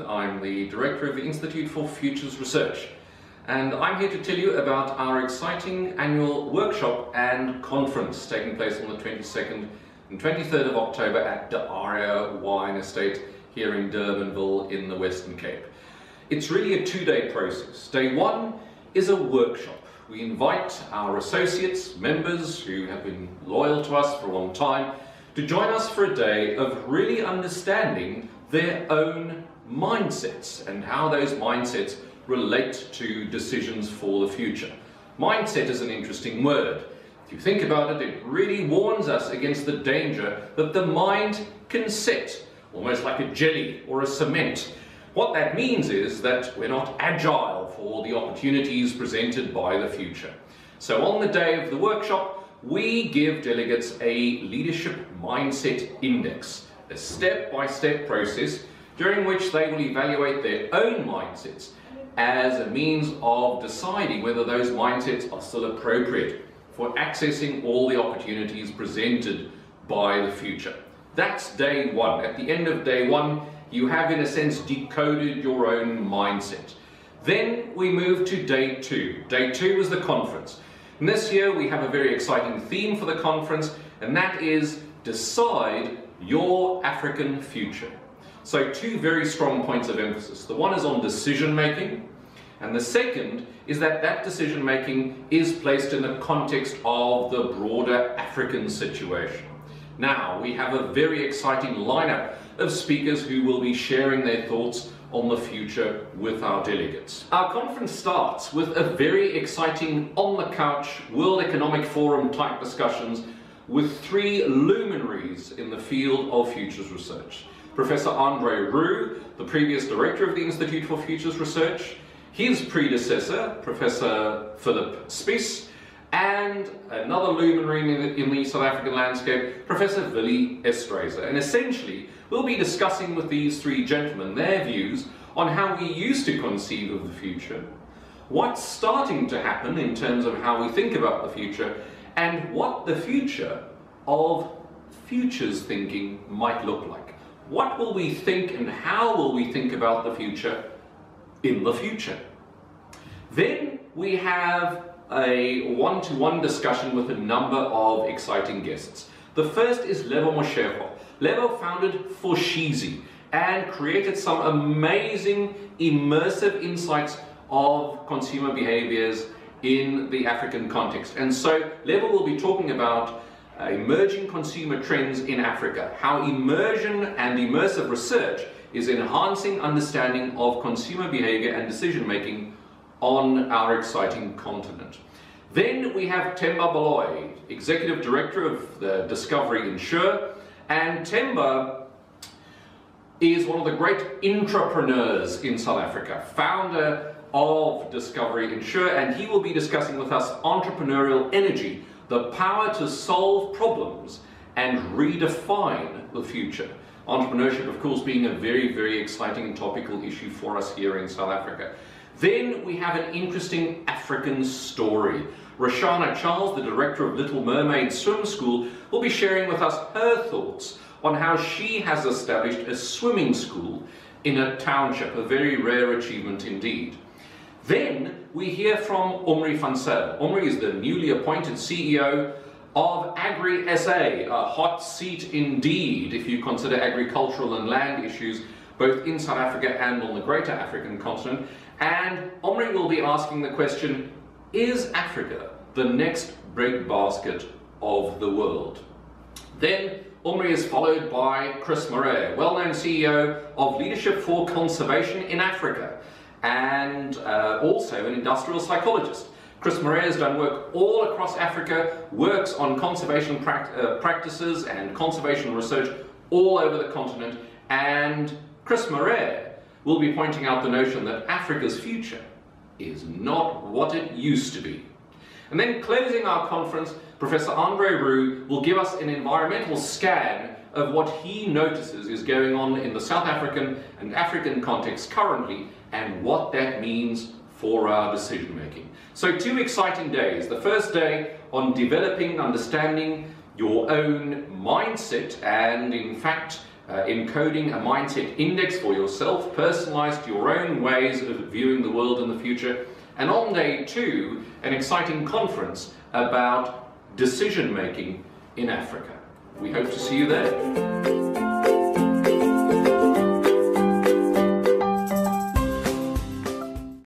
I'm the Director of the Institute for Futures Research, and I'm here to tell you about our exciting annual workshop and conference taking place on the 22nd and 23rd of October at the Aria Wine Estate here in Durbanville in the Western Cape. It's really a two-day process. Day one is a workshop. We invite our associates, members who have been loyal to us for a long time, to join us for a day of really understanding their own mindsets and how those mindsets relate to decisions for the future. Mindset is an interesting word. If you think about it, it really warns us against the danger that the mind can set, almost like a jelly or a cement. What that means is that we're not agile for the opportunities presented by the future. So on the day of the workshop, we give delegates a leadership mindset index, a step-by-step process during which they will evaluate their own mindsets as a means of deciding whether those mindsets are still appropriate for accessing all the opportunities presented by the future. That's day one. At the end of day one, you have in a sense decoded your own mindset. Then we move to day two. Day two is the conference. And this year we have a very exciting theme for the conference, and that is Decide Your African Future. So two very strong points of emphasis. The one is on decision making, and the second is that that decision making is placed in the context of the broader African situation. Now, we have a very exciting lineup of speakers who will be sharing their thoughts on the future with our delegates. Our conference starts with a very exciting on-the-couch World Economic Forum type discussions with three luminaries in the field of futures research. Professor Andre Roux, the previous director of the Institute for Futures Research, his predecessor, Professor Philip Spies, and another luminary in the South African landscape, Professor Willie Estreizer. And essentially, we'll be discussing with these three gentlemen their views on how we used to conceive of the future, what's starting to happen in terms of how we think about the future, and what the future of futures thinking might look like. What will we think and how will we think about the future in the future? Then we have a one-to-one discussion with a number of exciting guests. The first is Lebo Mosheho. Lebo founded Foshizi and created some amazing immersive insights of consumer behaviors in the African context. And so Lebo will be talking about emerging consumer trends in Africa, how immersion and immersive research is enhancing understanding of consumer behavior and decision making on our exciting continent. Then we have Themba Baloyi, Executive Director of the Discovery Insure, and Themba is one of the great entrepreneurs in South Africa, founder of Discovery Insure, and he will be discussing with us entrepreneurial energy, the power to solve problems and redefine the future. Entrepreneurship, of course, being a very, very exciting and topical issue for us here in South Africa. Then we have an interesting African story. Roshana Charles, the director of Little Mermaid Swim School, will be sharing with us her thoughts on how she has established a swimming school in a township, a very rare achievement indeed. Then we hear from Omri van Zyl. Omri is the newly appointed CEO of Agri SA, a hot seat indeed if you consider agricultural and land issues both in South Africa and on the greater African continent. And Omri will be asking the question, is Africa the next breadbasket of the world? Then Omri is followed by Chris Murray, well-known CEO of Leadership for Conservation in Africa, and also an industrial psychologist. Chris Murray has done work all across Africa, works on conservation practices and conservation research all over the continent, and Chris Murray will be pointing out the notion that Africa's future is not what it used to be. And then closing our conference, Professor Andre Roux will give us an environmental scan of what he notices is going on in the South African and African context currently and what that means for our decision making. So 2 exciting days. The first day on developing, understanding your own mindset, and in fact encoding a mindset index for yourself, personalized to your own ways of viewing the world in the future. And on day 2, an exciting conference about decision making in Africa. We hope to see you there.